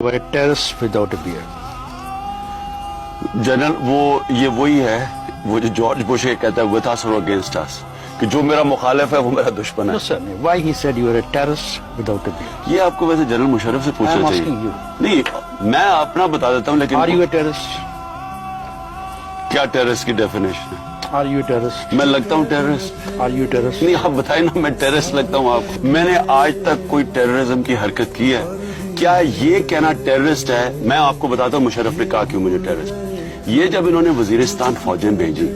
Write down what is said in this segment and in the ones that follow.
were a terrorist without a beard. General ये वही है वो जो जॉर्ज बुश ये कहता है with us or against us कि जो मेरा मुखालिफ है वो मेरा दुश्मन है. No sir, why he said you were a terrorist without a beard? ये आपको वैसे जनरल मुशर्रफ से पूछना चाहिए. asking you. नहीं मैं अपना बता देता हूँ लेकिन Are you a terrorist? क्या टेररिस्ट की डेफिनेशन है? Are you a terrorist? मैं लगता हूँ terrorist? Are you a terrorist? नहीं आप बताए ना मैं टेररिस्ट लगता हूँ आपको. मैंने आज तक कोई टेररिज्म की हरकत की है? क्या ये कहना टेररिस्ट है? मैं आपको बताता हूँ मुशर्रफ ने कहा क्यों मुझे टेररिस्ट. ये जब इन्होंने वजीरिस्तान फौजें भेजी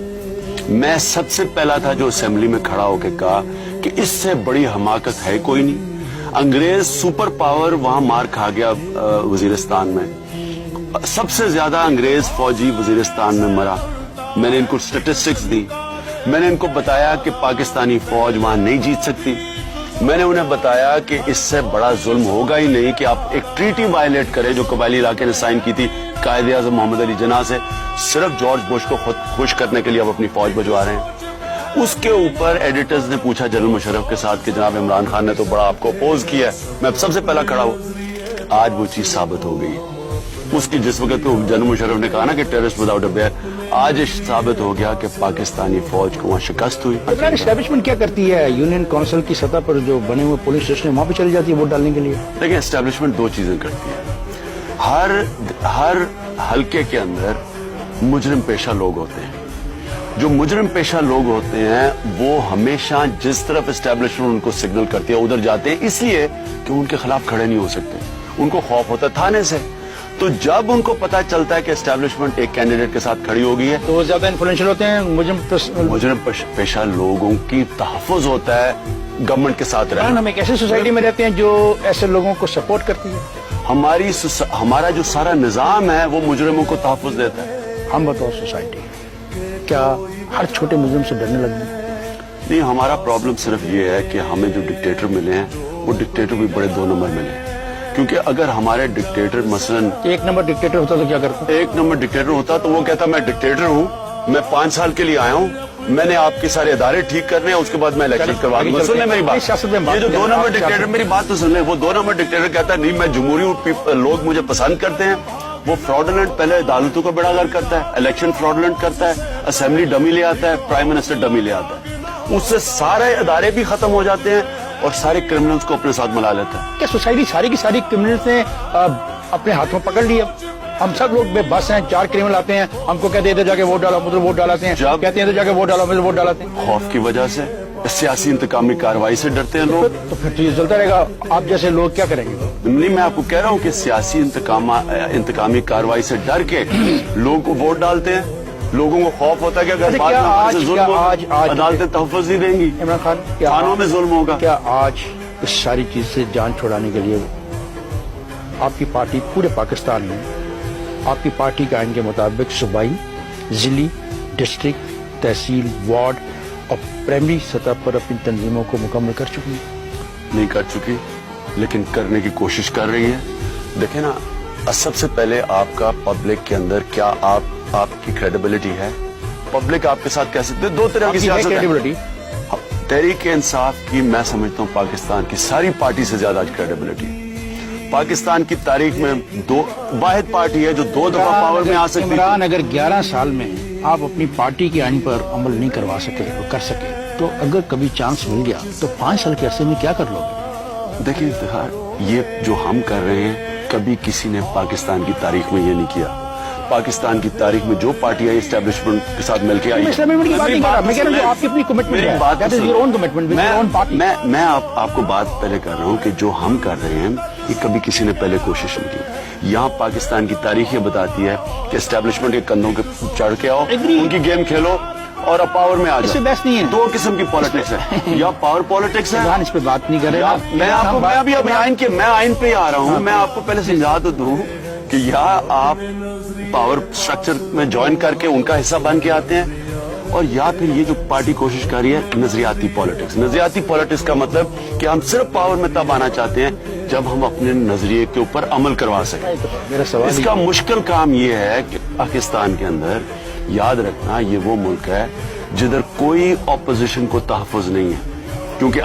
मैं सबसे पहला था जो असेंबली में खड़ा होकर कहा कि इससे बड़ी हमाकत है कोई नहीं. अंग्रेज सुपर पावर वहां मार खा गया वजीरिस्तान में. सबसे ज्यादा अंग्रेज फौजी वजीरिस्तान में मरा. मैंने इनको स्टेटिस्टिक्स दी. मैंने इनको बताया कि पाकिस्तानी फौज वहां नहीं जीत सकती. मैंने उन्हें बताया कि इससे बड़ा जुल्म होगा ही नहीं कि आप एक ट्रीटी वायलेट करें जो कबायली इलाके ने साइन की थी कायदे आज़म मोहम्मद अली जिन्ना से. सिर्फ जॉर्ज बुश को खुद खुश करने के लिए आप अपनी फौज भिजवा रहे हैं. उसके ऊपर एडिटर्स ने पूछा जनरल मुशर्रफ के साथ कि जनाब इमरान खान ने तो बड़ा आपको अपोज किया है. मैं सबसे पहला खड़ा हुआ. आज वो चीज साबित हो गई. उसकी जिस वक्त को जनरल मुशर्रफ ने कहा ना कि टेररिस्ट विदाउट अ बेयर, आज साबित हो गया कि पाकिस्तानी फौज को वहां शिकस्त हुई. एस्टैब्लिशमेंट क्या करती है? यूनियन काउंसिल की सतह पर जो बने हुए पुलिस स्टेशन वहां पे चली जाती है वोट डालने के लिए. देखिए एस्टैब्लिशमेंट दो चीजें करती है. हर हल्के के अंदर मुजरिम पेशा लोग होते हैं. जो मुजरिम पेशा लोग होते हैं वो हमेशा जिस तरफ एस्टैब्लिशमेंट उनको सिग्नल करती है उधर जाते हैं, इसलिए कि उनके खिलाफ खड़े नहीं हो सकते. उनको खौफ होता है थाने से. तो जब उनको पता चलता है कि एस्टैब्लिशमेंट एक कैंडिडेट के साथ खड़ी हो गई है तो वो ज्यादा इन्फ्लुएंशियल होते हैं. मुजरिम पेशा लोगों की तहफ़्फ़ुज़ होता है गवर्नमेंट के साथ रहना. हम एक ऐसी सोसाइटी में रहते हैं जो ऐसे लोगों को सपोर्ट करती है. हमारा जो सारा निजाम है वो मुजरिमों को तहफ़्फ़ुज़ देता है. हम बताओ सोसाइटी क्या हर छोटे मुजरिम से डरने लग गए? नहीं हमारा प्रॉब्लम सिर्फ ये है कि हमें जो डिक्टेटर मिले हैं वो डिक्टेटर भी बड़े 2 नंबर मिले हैं. क्योंकि अगर हमारे डिक्टेटर मसलन 1 नंबर डिक्टेटर होता तो क्या करता? 1 नंबर डिक्टेटर होता तो वो कहता मैं डिक्टेटर हूँ, मैं 5 साल के लिए आया हूँ, मैंने आपके सारे इदारे ठीक करने हैं, उसके बाद मैं इलेक्शन करवा दूंगा. सुन ले मेरी बात. ये जो 2 नंबर डिक्टेटर, मेरी बात तो सुन ले. वो 2 नंबर डिक्टेटर कहता है नहीं मैं जमहूरी लोग मुझे पसंद करते हैं. वो फ्रॉडलेंट पहले अदालतों का बेड़ागर करता है, इलेक्शन फ्रॉडलेंट करता है, असेंबली डमी ले आता है, प्राइम मिनिस्टर डमी ले आता है. उससे सारे अदारे भी खत्म हो जाते हैं और सारे क्रिमिनल्स को अपने साथ मिला लेता है. क्या सोसाइटी सारी की सारी क्रिमिनल्स ने अपने हाथों पकड़ लिया? हम सब लोग बेबस हैं. 4 क्रिमिनल आते हैं हमको कहते हैं इधर जाके वोट डालो, उधर वोट डालाते हैं. कहते हैं इधर जाके वोट डालो, उधर वोट डालाते हैं. खौफ की वजह से सियासी इंतकामी कार्रवाई से डरते हैं लोग. तो फिर तो ये चलता रहेगा. आप जैसे लोग क्या करेंगे? नहीं मैं आपको कह रहा हूँ कि सियासी इंतकामी कार्रवाई से डर के लोगों को वोट डालते हैं. लोगों को खौफ होता है कि अगर बाद में हमारे से जुल्म होगा अदालतें तहफ़्फ़ुज़ नहीं देंगी, इमरान खान थानों में जुल्म होगा. क्या आज इस सारी चीज से जान छुड़ाने के लिए आपकी पार्टी पूरे पाकिस्तान में आपकी पार्टी के आइन के मुताबिक सूबाई, जिली, डिस्ट्रिक्ट, तहसील, वार्ड और प्राइमरी सतह पर अपनी तंजीमों को मुकम्मल कर चुकी है? नहीं कर चुकी लेकिन करने की कोशिश कर रही है. देखे ना सबसे पहले आपका पब्लिक के अंदर क्या आपकी क्रेडिबिलिटी है? पब्लिक आपके साथ कह सकते हैं 2 तरह की सियासत है. तहरीक इंसाफ की मैं समझता हूँ पाकिस्तान की सारी पार्टी से ज्यादा आज क्रेडिबिलिटी. पाकिस्तान की तारीख में 2 वाहिद पार्टी है जो 2 दफा पावर में आ सकती है. अगर 11 साल में आप अपनी पार्टी के आइन पर अमल नहीं करवा सके और कर सके तो अगर कभी चांस मिल गया तो 5 साल के अरसे में क्या कर लोगे? देखिए ये जो हम कर रहे हैं कभी किसी ने पाकिस्तान की तारीख में ये नहीं किया. पाकिस्तान की तारीख में जो पार्टियां एस्टैब्लिशमेंट के साथ मिलकर आई मैं आपको बात पहले कर रहा हूँ कि जो हम कर रहे हैं ये कभी किसी ने पहले कोशिश नहीं की. यहाँ पाकिस्तान की तारीख ये बताती है कि एस्टैब्लिशमेंट के कंधों के चढ़ के आओ, उनकी गेम खेलो और अब पावर में आ जाओ. बेस्ट नहीं है. 2 किस्म की पॉलिटिक्स है. या पावर पॉलिटिक्स है. इस पे बात नहीं कर रहे. मैं आइन पे आ रहा हूँ. मैं आपको पहले समझा तो दूं कि या आप पावर स्ट्रक्चर में ज्वाइन करके उनका हिस्सा बन के आते हैं और या फिर ये जो पार्टी कोशिश कर रही है नजरियाती पॉलिटिक्स. नजरियाती पॉलिटिक्स का मतलब कि हम सिर्फ पावर में तब आना चाहते हैं जब हम अपने नजरिए के ऊपर अमल करवा सकें. इसका मुश्किल काम ये है कि पाकिस्तान के अंदर याद रखना ये वो मुल्क है जिधर कोई ऑपोजिशन को तहफ़्फ़ुज़ नहीं है क्योंकि